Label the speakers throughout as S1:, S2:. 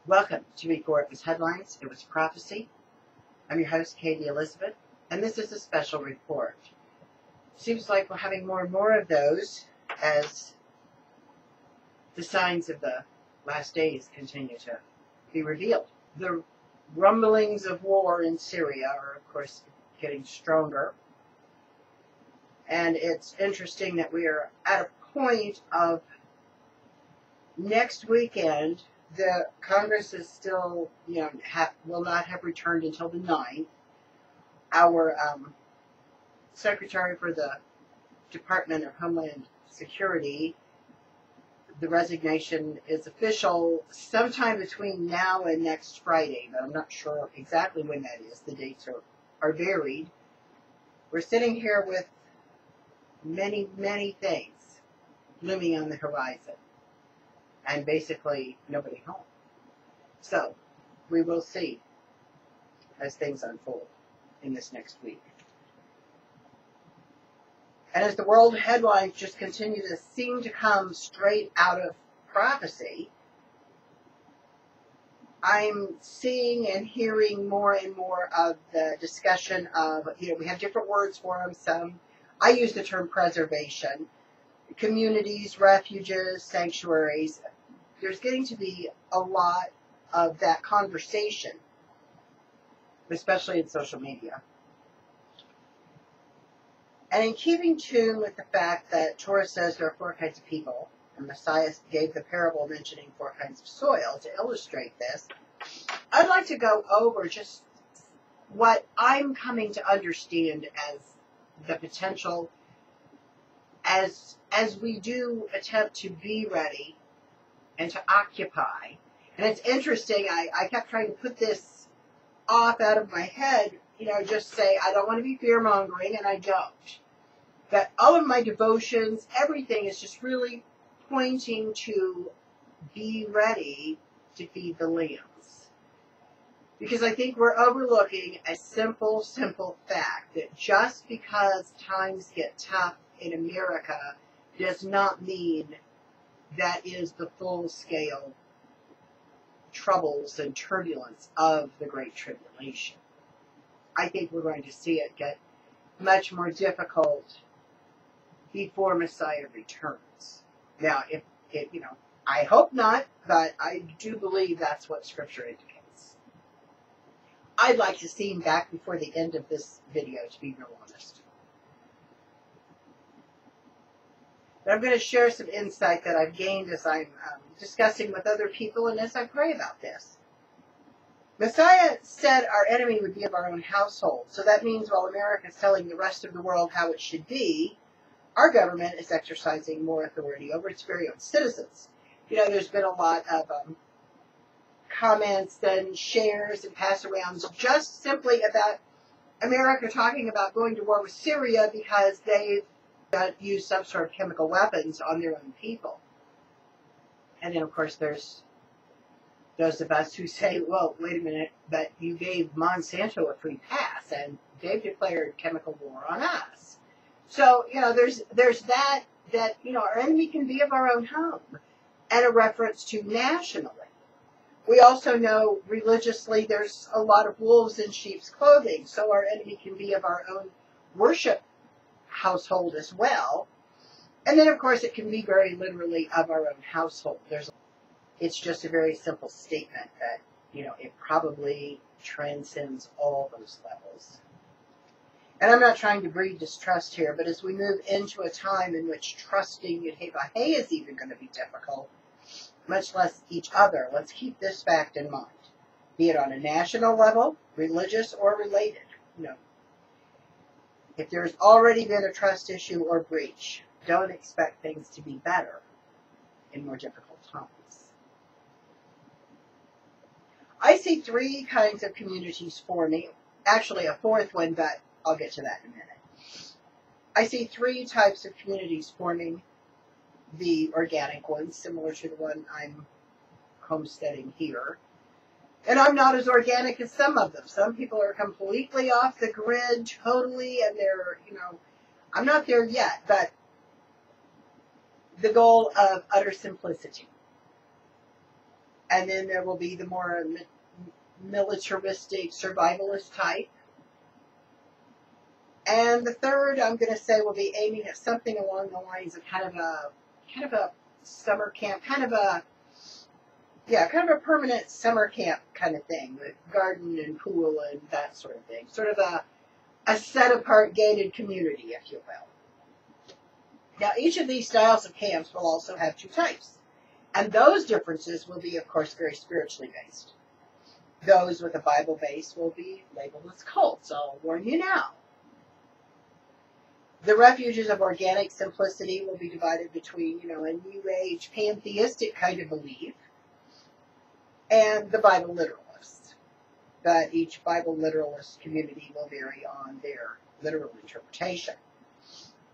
S1: Welcome to Before It Was Headlines, It Was Prophecy. I'm your host, Katie Elizabeth, and this is a special report. Seems like we're having more and more of those as the signs of the last days continue to be revealed. The rumblings of war in Syria are, of course, getting stronger. And it's interesting that we are at a point of next weekend. The Congress is still, will not have returned until the 9th. Our Secretary for the Department of Homeland Security, the resignation is official sometime between now and next Friday, but I'm not sure exactly when that is. The dates are varied. We're sitting here with many, many things looming on the horizon, and basically nobody home. So we will see as things unfold in this next week. And as the world headlines just continue to seem to come straight out of prophecy, I'm seeing and hearing more and more of the discussion of, we have different words for them. I use the term preservation, communities, refuges, sanctuaries. There's getting to be a lot of that conversation, especially in social media. And in keeping tune with the fact that Torah says there are 4 kinds of people, and Messiah gave the parable mentioning 4 kinds of soil to illustrate this, I'd like to go over just what I'm coming to understand as the potential as we do attempt to be ready and to occupy. And it's interesting, I kept trying to put this off out of my head, just say, I don't want to be fear-mongering, and I don't. That all of my devotions, everything is just really pointing to be ready to feed the lambs. Because I think we're overlooking a simple fact that just because times get tough in America does not mean that is the full-scale troubles and turbulence of the Great Tribulation. I think we're going to see it get much more difficult before Messiah returns. Now, if I hope not, but I do believe that's what Scripture indicates. I'd like to see him back before the end of this video, to be real honest. But I'm going to share some insight that I've gained as I'm discussing with other people and as I pray about this. Messiah said our enemy would be of our own household. So that means while America is telling the rest of the world how it should be, our government is exercising more authority over its very own citizens. There's been a lot of comments and shares and pass-arounds just simply about America talking about going to war with Syria because they've used some sort of chemical weapons on their own people. And then, of course, there's those of us who say, well, wait a minute, but you gave Monsanto a free pass, and they've declared chemical war on us. So, there's that our enemy can be of our own home, and a reference to nationally. We also know religiously there's a lot of wolves in sheep's clothing, so our enemy can be of our own worship household as well. And then, of course, it can be very literally of our own household. It's just a very simple statement that, it probably transcends all those levels. And I'm not trying to breed distrust here, but as we move into a time in which trusting Yud-Heh-Vah-Heh is even going to be difficult, much less each other, let's keep this fact in mind. Be it on a national level, religious, or related. If there's already been a trust issue or breach, don't expect things to be better in more difficult times. I see 3 kinds of communities forming. Actually, a 4th one, but I'll get to that in a minute. I see 3 types of communities forming. The organic ones, similar to the one I'm homesteading here. And I'm not as organic as some of them. Some people are completely off the grid, totally, and they're, I'm not there yet, but the goal of utter simplicity. And then there will be the more militaristic survivalist type. And the third, I'm going to say, will be aiming at something along the lines of kind of a summer camp, kind of a permanent summer camp kind of thing, with garden and pool and that sort of thing. Sort of a set apart gated community, if you will. Now, each of these styles of camps will also have two types. And those differences will be, of course, very spiritually based. Those with a Bible base will be labeled as cults. I'll warn you now. The refuges of organic simplicity will be divided between, a New Age pantheistic kind of belief and the Bible literalists. But each Bible literalist community will vary on their literal interpretation.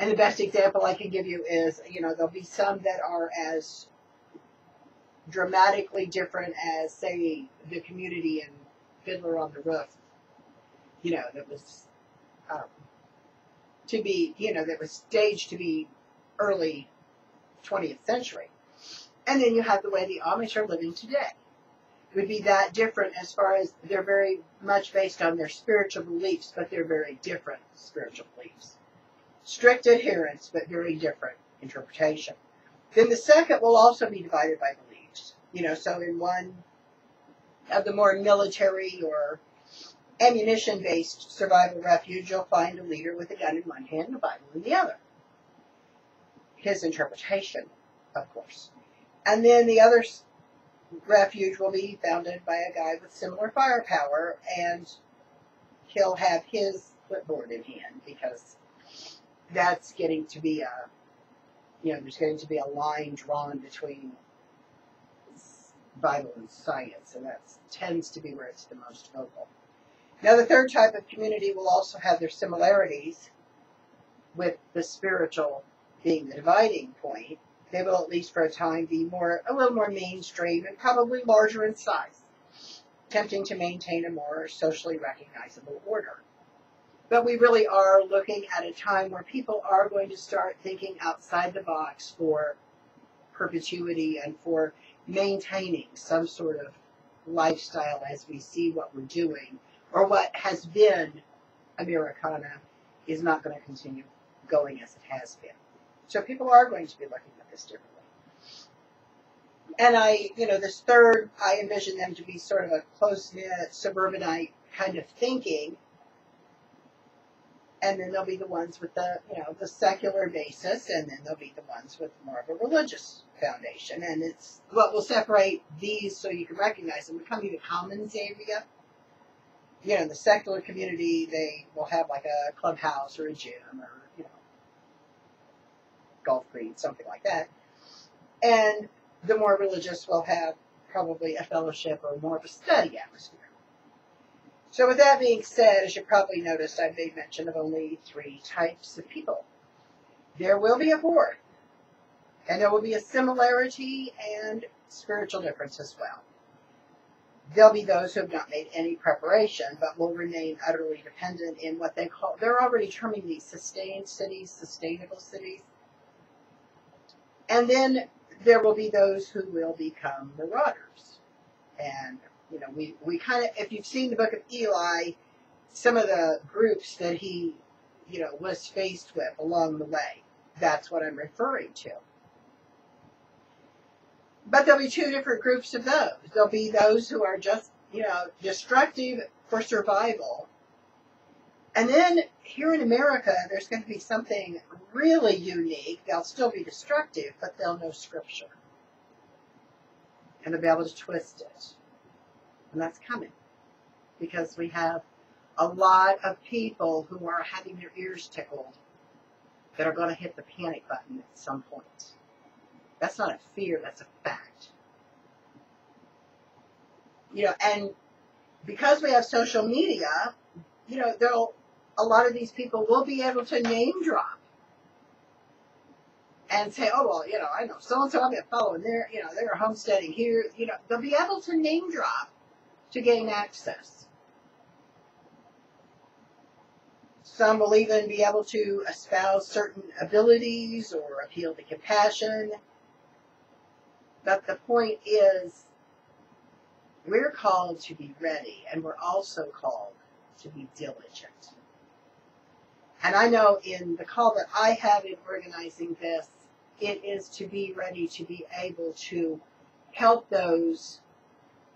S1: And the best example I can give you is, there'll be some that are as dramatically different as, say, the community in Fiddler on the Roof, that was that was staged to be early 20th century. And then you have the way the Amish are living today. It would be that different as far as they're very much based on their spiritual beliefs, but they're very different spiritual beliefs. Strict adherence, but very different interpretation. Then the second will also be divided by beliefs. So in one of the more military or ammunition-based survival refuge, you'll find a leader with a gun in one hand and a Bible in the other. His interpretation, of course. And then the other refuge will be founded by a guy with similar firepower, and he'll have his clipboard in hand, because that's getting to be there's getting to be a line drawn between Bible and science, and that tends to be where it's the most vocal. Now, the third type of community will also have their similarities, with the spiritual being the dividing point. They will, at least for a time, be a little more mainstream and probably larger in size, attempting to maintain a more socially recognizable order. But we really are looking at a time where people are going to start thinking outside the box for perpetuity and for maintaining some sort of lifestyle as we see what we're doing, or what has been Americana is not going to continue going as it has been. So people are going to be looking at this differently. And this third, I envision them to be sort of a close-knit, suburbanite kind of thinking. And then there'll be the ones with the secular basis, and then there'll be the ones with more of a religious foundation. And it's what will separate these so you can recognize them. Becoming the commons area. In the secular community, they will have like a clubhouse or a gym or, golf green, something like that. And the more religious will have probably a fellowship or more of a study atmosphere. So with that being said, as you probably noticed, I've made mention of only 3 types of people. There will be a fourth, and there will be a similarity and spiritual difference as well. There'll be those who have not made any preparation, but will remain utterly dependent in what they're already terming these sustained cities, sustainable cities. And then there will be those who will become marauders. And, we kind of, if you've seen the book of Eli, some of the groups that he, was faced with along the way, that's what I'm referring to. But there'll be 2 different groups of those. There'll be those who are just, destructive for survival. And then here in America, there's going to be something really unique. They'll still be destructive, but they'll know Scripture. And they'll be able to twist it. And that's coming. Because we have a lot of people who are having their ears tickled that are going to hit the panic button at some point. That's not a fear, that's a fact. And because we have social media, a lot of these people will be able to name drop and say, oh, well, I know so-and-so, I've been following they're homesteading here. They'll be able to name drop to gain access. Some will even be able to espouse certain abilities or appeal to compassion. But the point is, We're called to be ready, and we're also called to be diligent. And I know in the call that I have in organizing this, it is to be ready to be able to help those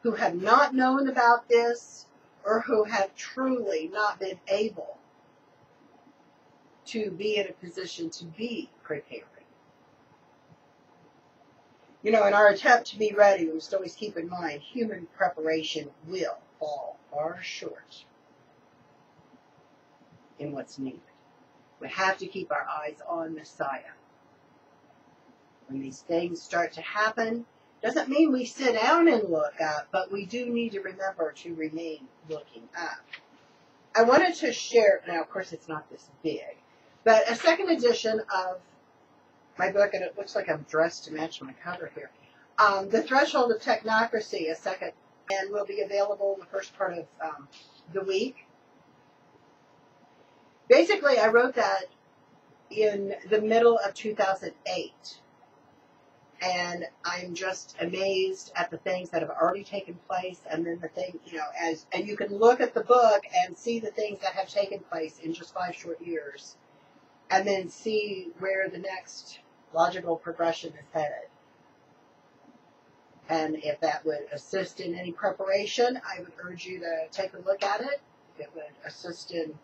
S1: who have not known about this or who have truly not been able to be in a position to be preparing. You know, in our attempt to be ready, we must always keep in mind human preparation will fall far short in what's needed. We have to keep our eyes on Messiah. When these things start to happen, doesn't mean we sit down and look up, but we do need to remember to remain looking up. I wanted to share, now of course it's not this big, but a second edition of my book, and it looks like I'm dressed to match my cover here. The Threshold of Technocracy, a second, and will be available in the first part of the week. Basically, I wrote that in the middle of 2008, and I'm just amazed at the things that have already taken place, and then the thing, you know, and you can look at the book and see the things that have taken place in just 5 short years, and then see where the next logical progression is headed. And if that would assist in any preparation, I would urge you to take a look at it. If it would assist in,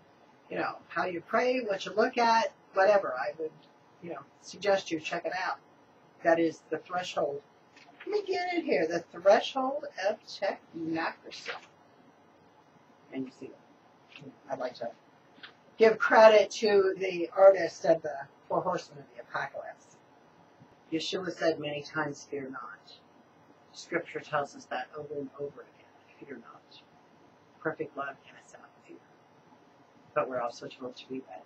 S1: you know, how you pray, what you look at, whatever, I would, you know, suggest you check it out. That is The Threshold. Let me get it here. The Threshold of Technocracy. And you see it. I'd like to give credit to the artist of the 4 Horsemen of the Apocalypse. Yeshua said many times, fear not. Scripture tells us that over and over again. Fear not. Perfect love casts out fear. But we're also told to be ready.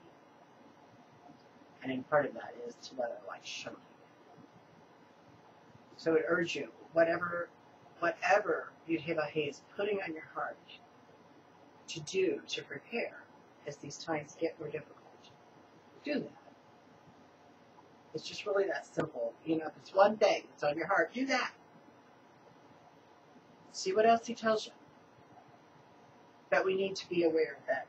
S1: And in part of that is to let our light shine. So I would urge you, whatever Yudhevahe is putting on your heart to do, to prepare, as these times get more difficult, do that. It's just really that simple. You know, if it's one thing that's on your heart, do that. See what else he tells you. But we need to be aware of that.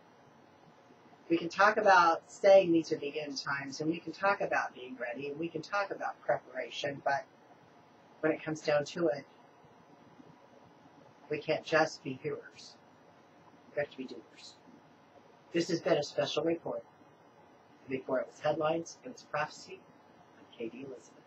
S1: We can talk about saying these are the end times, and we can talk about being ready, and we can talk about preparation, but when it comes down to it, we can't just be hearers. We have to be doers. This has been a special report. Before it was headlines, it was prophecy. I'm Katie Elizabeth.